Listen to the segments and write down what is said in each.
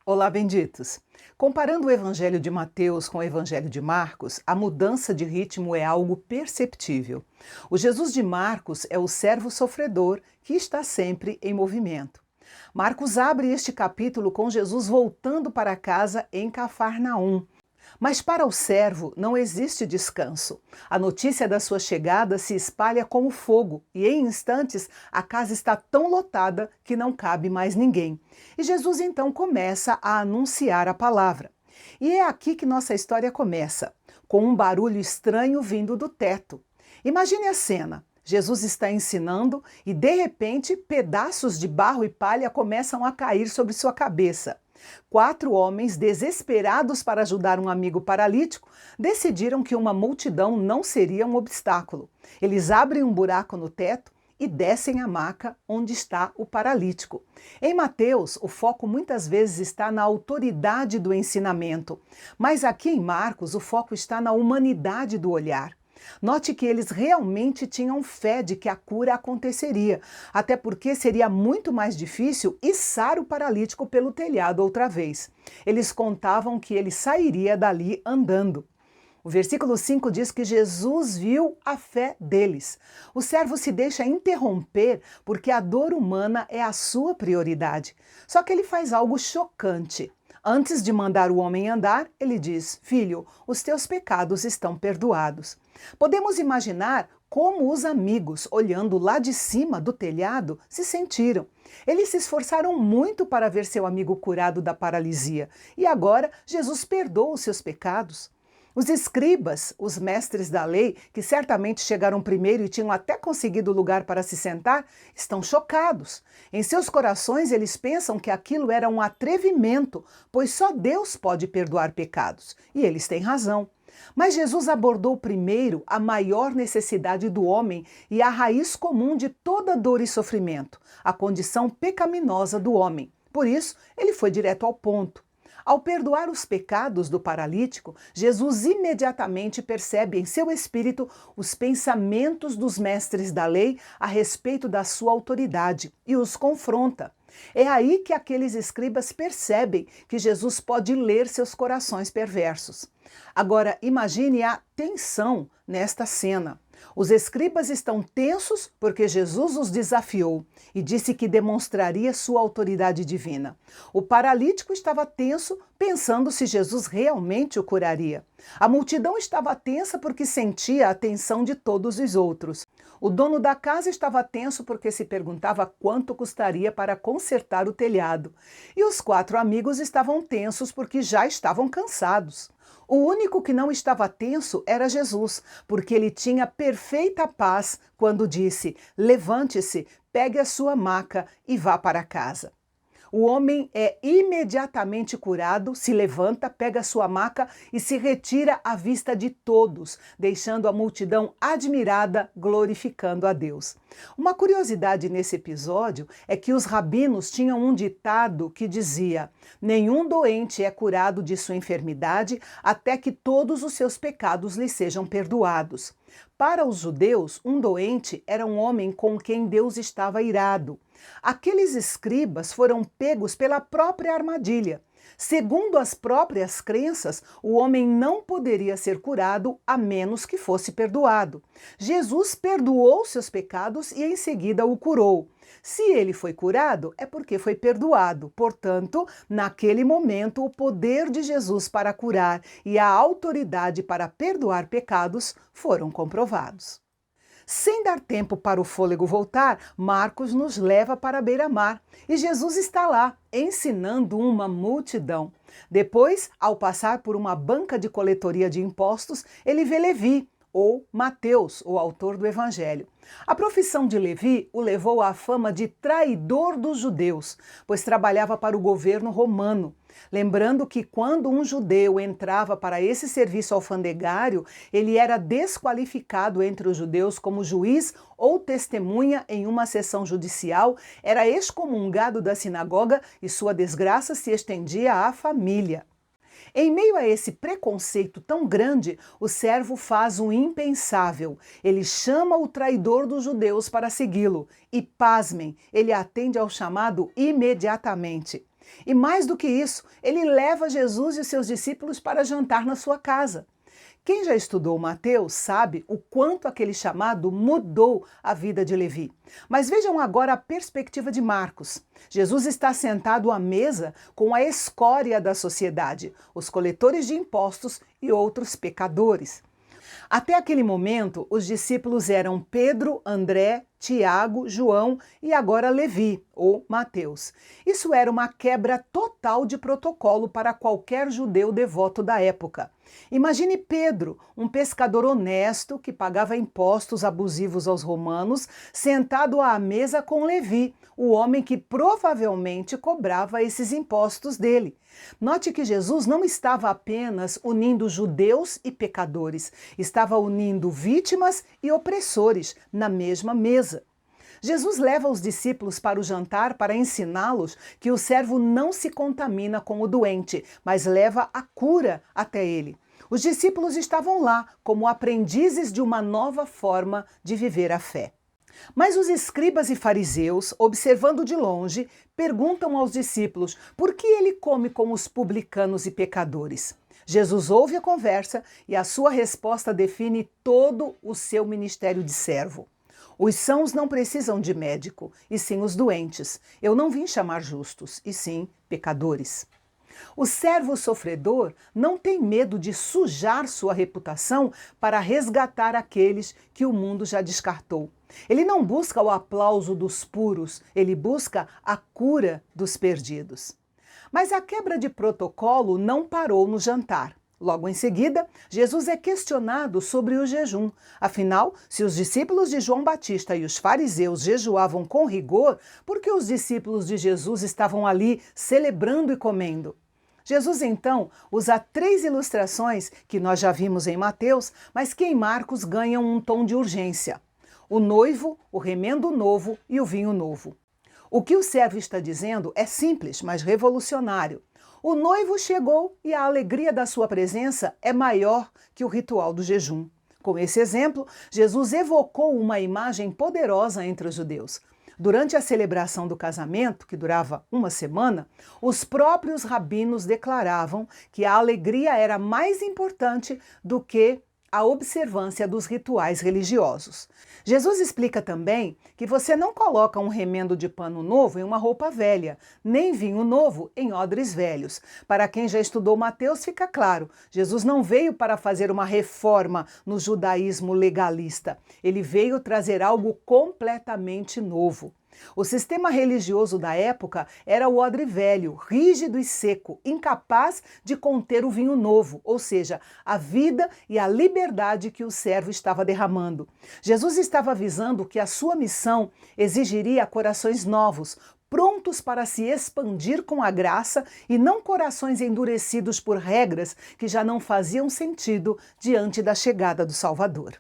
Olá, benditos! Comparando o Evangelho de Mateus com o Evangelho de Marcos, a mudança de ritmo é algo perceptível. O Jesus de Marcos é o servo sofredor que está sempre em movimento. Marcos abre este capítulo com Jesus voltando para casa em Cafarnaum. Mas para o servo não existe descanso. A notícia da sua chegada se espalha como fogo e, em instantes, a casa está tão lotada que não cabe mais ninguém. E Jesus então começa a anunciar a palavra. E é aqui que nossa história começa, com um barulho estranho vindo do teto. Imagine a cena. Jesus está ensinando e, de repente, pedaços de barro e palha começam a cair sobre sua cabeça. 4 homens, desesperados para ajudar um amigo paralítico, decidiram que uma multidão não seria um obstáculo. Eles abrem um buraco no teto e descem a maca onde está o paralítico. Em Mateus, o foco muitas vezes está na autoridade do ensinamento, mas aqui em Marcos, o foco está na humanidade do olhar. Note que eles realmente tinham fé de que a cura aconteceria, até porque seria muito mais difícil içar o paralítico pelo telhado outra vez. Eles contavam que ele sairia dali andando. O versículo 5 diz que Jesus viu a fé deles. O servo se deixa interromper porque a dor humana é a sua prioridade. Só que ele faz algo chocante. Antes de mandar o homem andar, ele diz: "Filho, os teus pecados estão perdoados." Podemos imaginar como os amigos, olhando lá de cima do telhado, se sentiram. Eles se esforçaram muito para ver seu amigo curado da paralisia, e agora Jesus perdoa os seus pecados. Os escribas, os mestres da lei, que certamente chegaram primeiro e tinham até conseguido lugar para se sentar, estão chocados. Em seus corações, eles pensam que aquilo era um atrevimento, pois só Deus pode perdoar pecados. E eles têm razão. Mas Jesus abordou primeiro a maior necessidade do homem e a raiz comum de toda dor e sofrimento, a condição pecaminosa do homem. Por isso, ele foi direto ao ponto. Ao perdoar os pecados do paralítico, Jesus imediatamente percebe em seu espírito os pensamentos dos mestres da lei a respeito da sua autoridade e os confronta. É aí que aqueles escribas percebem que Jesus pode ler seus corações perversos. Agora, imagine a tensão nesta cena. Os escribas estão tensos porque Jesus os desafiou e disse que demonstraria sua autoridade divina. O paralítico estava tenso, pensando se Jesus realmente o curaria. A multidão estava tensa porque sentia a atenção de todos os outros. O dono da casa estava tenso porque se perguntava quanto custaria para consertar o telhado. E os 4 amigos estavam tensos porque já estavam cansados. O único que não estava tenso era Jesus, porque ele tinha perfeita paz quando disse: "Levante-se, pegue a sua maca e vá para casa." O homem é imediatamente curado, se levanta, pega a sua maca e se retira à vista de todos, deixando a multidão admirada, glorificando a Deus. Uma curiosidade nesse episódio é que os rabinos tinham um ditado que dizia: "Nenhum doente é curado de sua enfermidade até que todos os seus pecados lhe sejam perdoados." Para os judeus, um doente era um homem com quem Deus estava irado. Aqueles escribas foram pegos pela própria armadilha. Segundo as próprias crenças, o homem não poderia ser curado a menos que fosse perdoado. Jesus perdoou seus pecados e em seguida o curou. Se ele foi curado, é porque foi perdoado. Portanto, naquele momento, o poder de Jesus para curar e a autoridade para perdoar pecados foram comprovados. Sem dar tempo para o fôlego voltar, Marcos nos leva para a beira-mar e Jesus está lá, ensinando uma multidão. Depois, ao passar por uma banca de coletoria de impostos, ele vê Levi, ou Mateus, o autor do Evangelho. A profissão de Levi o levou à fama de traidor dos judeus, pois trabalhava para o governo romano. Lembrando que quando um judeu entrava para esse serviço alfandegário, ele era desqualificado entre os judeus como juiz ou testemunha em uma sessão judicial, era excomungado da sinagoga e sua desgraça se estendia à família. Em meio a esse preconceito tão grande, o servo faz o impensável. Ele chama o traidor dos judeus para segui-lo e, pasmem, ele atende ao chamado imediatamente. E mais do que isso, ele leva Jesus e os seus discípulos para jantar na sua casa. Quem já estudou Mateus sabe o quanto aquele chamado mudou a vida de Levi. Mas vejam agora a perspectiva de Marcos. Jesus está sentado à mesa com a escória da sociedade, os coletores de impostos e outros pecadores. Até aquele momento, os discípulos eram Pedro, André, Tiago, João e agora Levi, ou Mateus. Isso era uma quebra total de protocolo para qualquer judeu devoto da época. Imagine Pedro, um pescador honesto que pagava impostos abusivos aos romanos, sentado à mesa com Levi, o homem que provavelmente cobrava esses impostos dele. Note que Jesus não estava apenas unindo judeus e pecadores, estava unindo vítimas e opressores na mesma mesa. Jesus leva os discípulos para o jantar para ensiná-los que o servo não se contamina com o doente, mas leva a cura até ele. Os discípulos estavam lá como aprendizes de uma nova forma de viver a fé. Mas os escribas e fariseus, observando de longe, perguntam aos discípulos por que ele come com os publicanos e pecadores. Jesus ouve a conversa e a sua resposta define todo o seu ministério de servo. Os sãos não precisam de médico, e sim os doentes. Eu não vim chamar justos, e sim pecadores. O servo sofredor não tem medo de sujar sua reputação para resgatar aqueles que o mundo já descartou. Ele não busca o aplauso dos puros, ele busca a cura dos perdidos. Mas a quebra de protocolo não parou no jantar. Logo em seguida, Jesus é questionado sobre o jejum. Afinal, se os discípulos de João Batista e os fariseus jejuavam com rigor, por que os discípulos de Jesus estavam ali celebrando e comendo? Jesus, então, usa 3 ilustrações que nós já vimos em Mateus, mas que em Marcos ganham um tom de urgência. O noivo, o remendo novo e o vinho novo. O que o servo está dizendo é simples, mas revolucionário. O noivo chegou e a alegria da sua presença é maior que o ritual do jejum. Com esse exemplo, Jesus evocou uma imagem poderosa entre os judeus. Durante a celebração do casamento, que durava uma semana, os próprios rabinos declaravam que a alegria era mais importante do que a observância dos rituais religiosos. Jesus explica também que você não coloca um remendo de pano novo em uma roupa velha, nem vinho novo em odres velhos. Para quem já estudou Mateus, fica claro, Jesus não veio para fazer uma reforma no judaísmo legalista. Ele veio trazer algo completamente novo. O sistema religioso da época era o odre velho, rígido e seco, incapaz de conter o vinho novo, ou seja, a vida e a liberdade que o servo estava derramando. Jesus estava avisando que a sua missão exigiria corações novos, prontos para se expandir com a graça e não corações endurecidos por regras que já não faziam sentido diante da chegada do Salvador.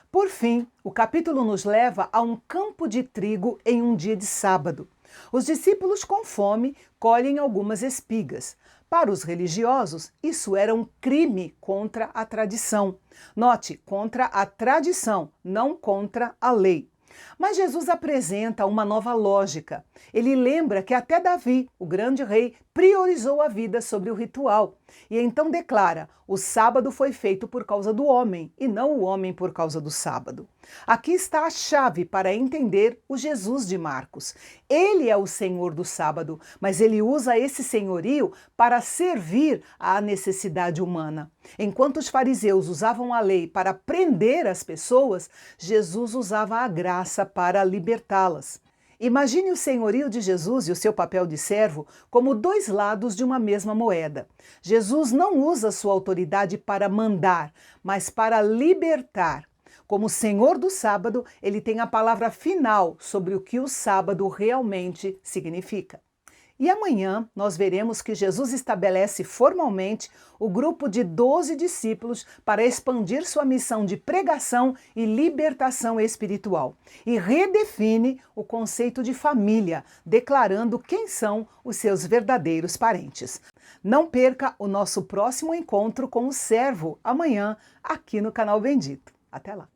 Por fim, o capítulo nos leva a um campo de trigo em um dia de sábado. Os discípulos com fome colhem algumas espigas. Para os religiosos, isso era um crime contra a tradição. Note, contra a tradição, não contra a lei. Mas Jesus apresenta uma nova lógica. Ele lembra que até Davi, o grande rei, priorizou a vida sobre o ritual. E então declara: o sábado foi feito por causa do homem, e não o homem por causa do sábado. Aqui está a chave para entender o Jesus de Marcos. Ele é o Senhor do sábado, mas ele usa esse senhorio para servir à necessidade humana. Enquanto os fariseus usavam a lei para prender as pessoas, Jesus usava a graça para libertá-las. Imagine o senhorio de Jesus e o seu papel de servo como 2 lados de uma mesma moeda. Jesus não usa sua autoridade para mandar, mas para libertar. Como Senhor do sábado, ele tem a palavra final sobre o que o sábado realmente significa. E amanhã nós veremos que Jesus estabelece formalmente o grupo de 12 discípulos para expandir sua missão de pregação e libertação espiritual. E redefine o conceito de família, declarando quem são os seus verdadeiros parentes. Não perca o nosso próximo encontro com o servo amanhã aqui no canal Bendito. Até lá!